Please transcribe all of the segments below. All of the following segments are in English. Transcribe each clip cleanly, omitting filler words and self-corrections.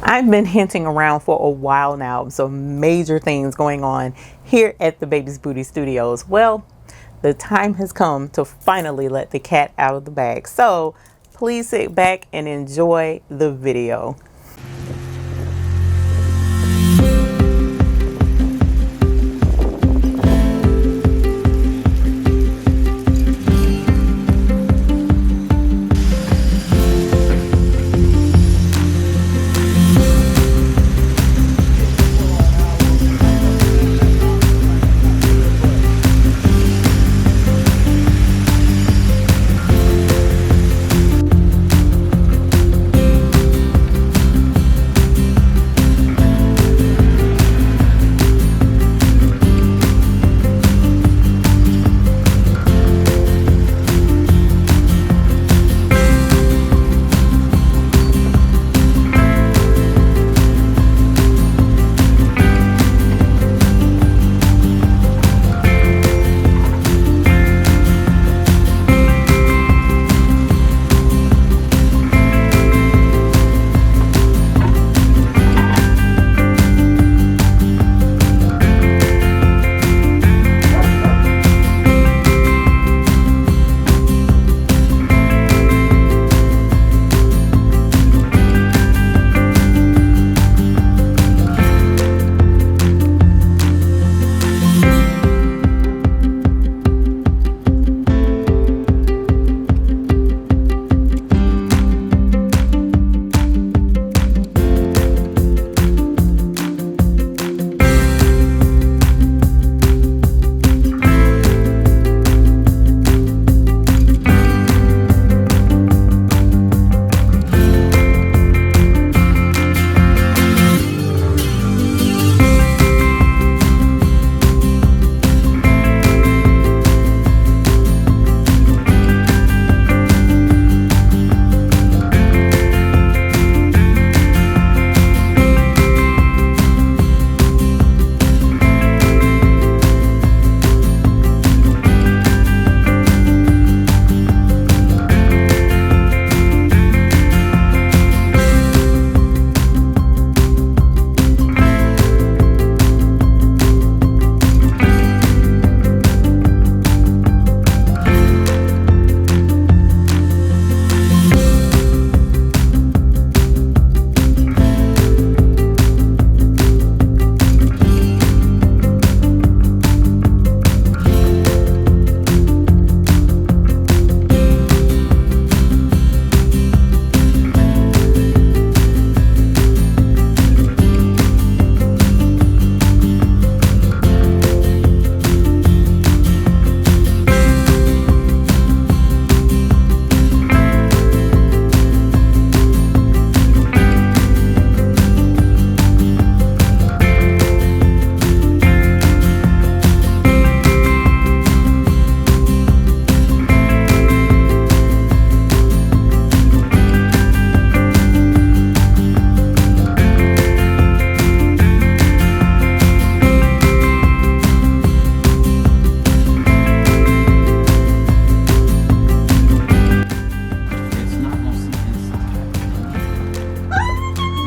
I've been hinting around for a while now of some major things going on here at the Baby's Booty Studios. Well, the time has come to finally let the cat out of the bag. So please sit back and enjoy the video.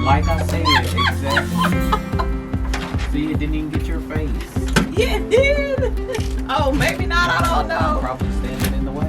Like I said, exactly. See, it didn't even get your face. Yeah, it did. Oh, maybe not. I don't know. Probably standing in the way.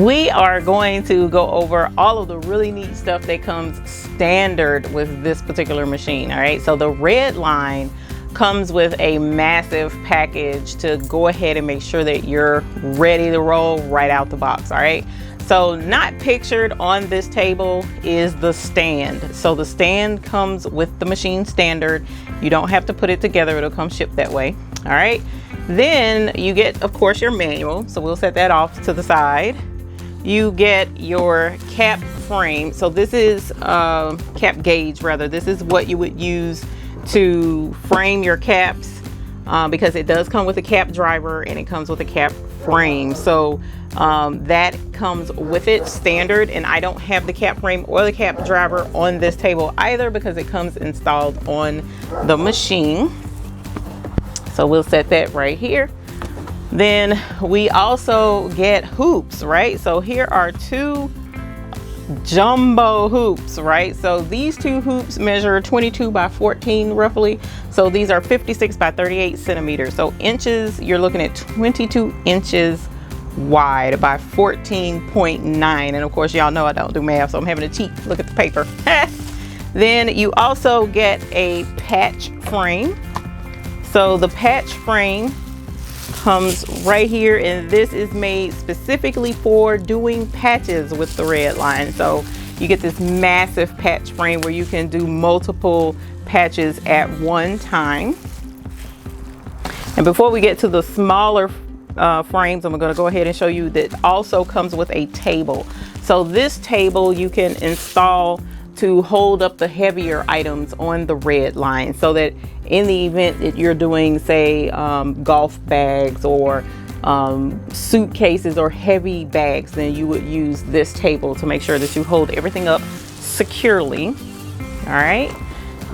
we are going to go over all of the really neat stuff that comes standard with this particular machine. All right, so the Redline comes with a massive package to go ahead and make sure that you're ready to roll right out the box. All right, so not pictured on this table is the stand. So the stand comes with the machine standard. You don't have to put it together, it'll come shipped that way. All right, then you get, of course, your manual, so we'll set that off to the side. You get your cap frame. So this is cap gauge, rather. This is what you would use to frame your caps, because it does come with a cap driver and it comes with a cap frame. So that comes with it standard, and I don't have the cap frame or the cap driver on this table either because it comes installed on the machine. So we'll set that right here. Then we also get hoops, right? So here are two jumbo hoops, right? So these two hoops measure 22 by 14 roughly. So these are 56 by 38 centimeters. So inches, you're looking at 22 inches wide by 14.9. And of course, y'all know I don't do math, so I'm having to cheat. Look at the paper. Then you also get a patch frame. So the patch frame comes right here, and this is made specifically for doing patches with the Redline. So you get this massive patch frame where you can do multiple patches at one time. And before we get to the smaller frames, I'm going to go ahead and show you that also comes with a table. So this table you can install to hold up the heavier items on the Redline, so that in the event that you're doing, say, golf bags or suitcases or heavy bags, then you would use this table to make sure that you hold everything up securely. All right,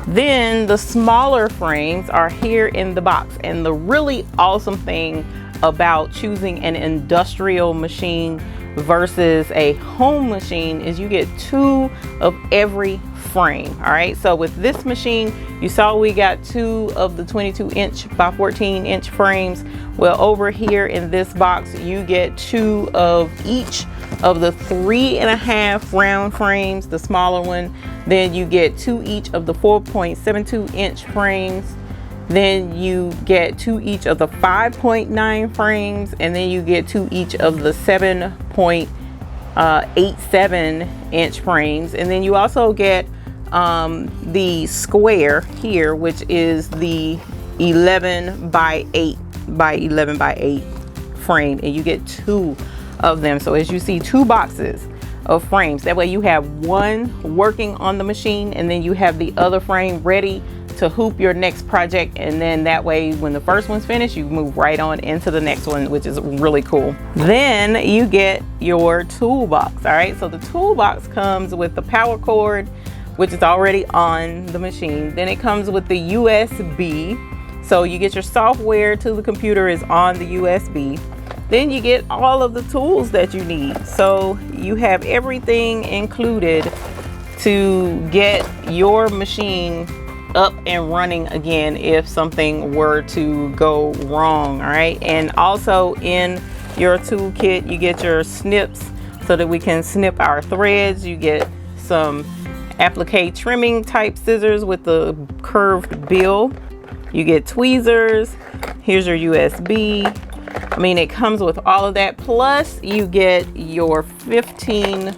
then the smaller frames are here in the box, and the really awesome thing about choosing an industrial machine versus a home machine is you get two of every frame. All right, so with this machine, you saw we got two of the 22 inch by 14 inch frames. Well, over here in this box, you get two of each of the 3.5 round frames, the smaller one. Then you get two each of the 4.72 inch frames. Then you get two each of the 5.9 frames, and then you get two each of the 7.87 inch frames. And then you also get the square here, which is the 11 by 8 by 11 by 8 frame, and you get two of them. So as you see, two boxes of frames. That way you have one working on the machine, and then you have the other frame ready to hoop your next project, and then that way when the first one's finished, you move right on into the next one, which is really cool. Then you get your toolbox. All right, so the toolbox comes with the power cord, which is already on the machine. Then it comes with the USB, so you get your software to the computer is on the USB. Then you get all of the tools that you need, so you have everything included to get your machine up and running again if something were to go wrong. All right, and also in your toolkit you get your snips so that we can snip our threads. You get some applique trimming type scissors with the curved bill. You get tweezers. Here's your USB. I mean, it comes with all of that, plus you get your 15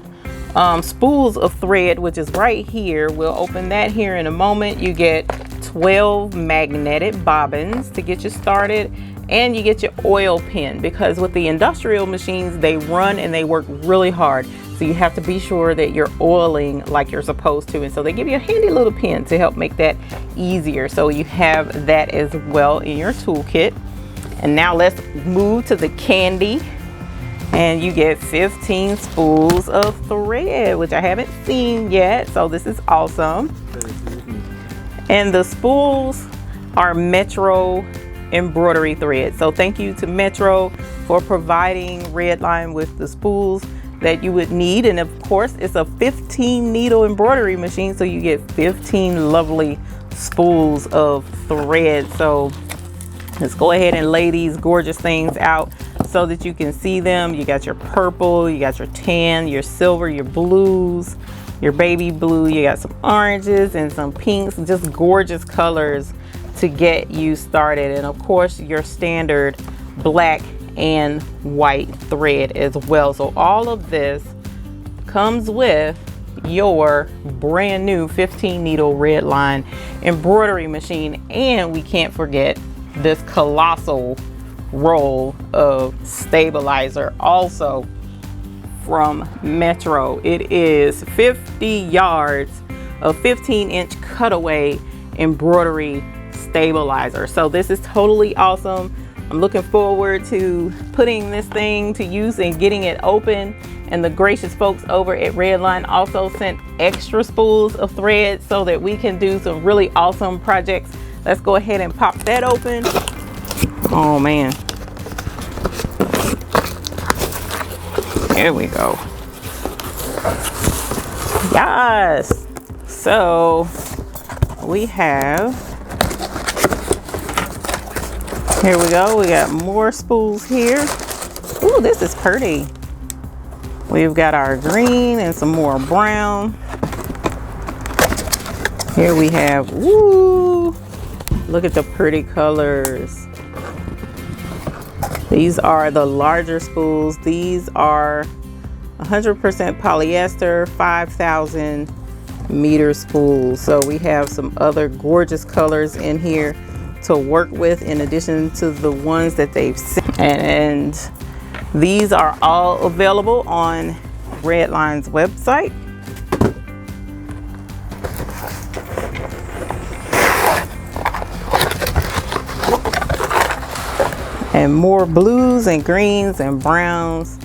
spools of thread, which is right here. We'll open that here in a moment. You get 12 magnetic bobbins to get you started, and you get your oil pen, because with the industrial machines, they run and they work really hard, so you have to be sure that you're oiling like you're supposed to, and so they give you a handy little pen to help make that easier. So you have that as well in your toolkit. And now let's move to the candy. And you get 15 spools of thread, which I haven't seen yet, so this is awesome. And the spools are Metro embroidery thread. So thank you to Metro for providing Redline with the spools that you would need. And of course, it's a 15 needle embroidery machine, so you get 15 lovely spools of thread. So let's go ahead and lay these gorgeous things out so that you can see them. You got your purple, you got your tan, your silver, your blues, your baby blue, you got some oranges and some pinks, just gorgeous colors to get you started. And of course your standard black and white thread as well. So all of this comes with your brand new 15 needle Redline embroidery machine. And we can't forget this colossal roll of stabilizer, also from Metro. It is 50 yards of 15-inch cutaway embroidery stabilizer. So this is totally awesome. I'm looking forward to putting this thing to use and getting it open. And the gracious folks over at Redline also sent extra spools of thread so that we can do some really awesome projects. Let's go ahead and pop that open. Oh man. There we go. Yes. So we have, here we go. We got more spools here. Ooh, this is pretty. We've got our green and some more brown. Here we have, woo, look at the pretty colors. These are the larger spools. These are 100% polyester, 5,000 meter spools. So we have some other gorgeous colors in here to work with in addition to the ones that they've sent. And these are all available on Redline's website. And more blues and greens and browns.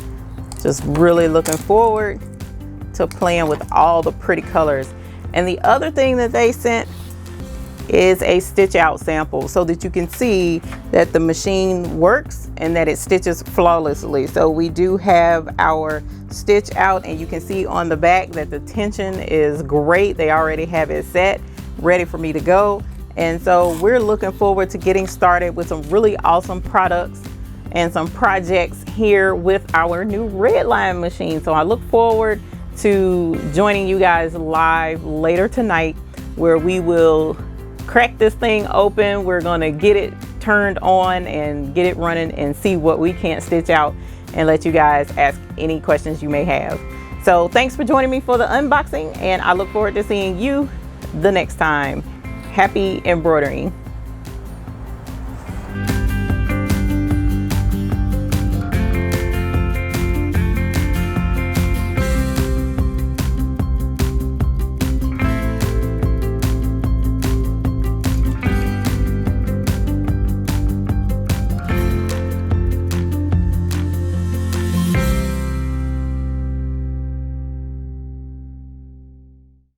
Just really looking forward to playing with all the pretty colors. And the other thing that they sent is a stitch out sample so that you can see that the machine works and that it stitches flawlessly. So we do have our stitch out, and you can see on the back that the tension is great. They already have it set, ready for me to go. And so we're looking forward to getting started with some really awesome products and some projects here with our new Redline machine. So I look forward to joining you guys live later tonight, where we will crack this thing open. We're gonna get it turned on and get it running and see what we can't stitch out, and let you guys ask any questions you may have. So thanks for joining me for the unboxing, and I look forward to seeing you the next time. Happy embroidering.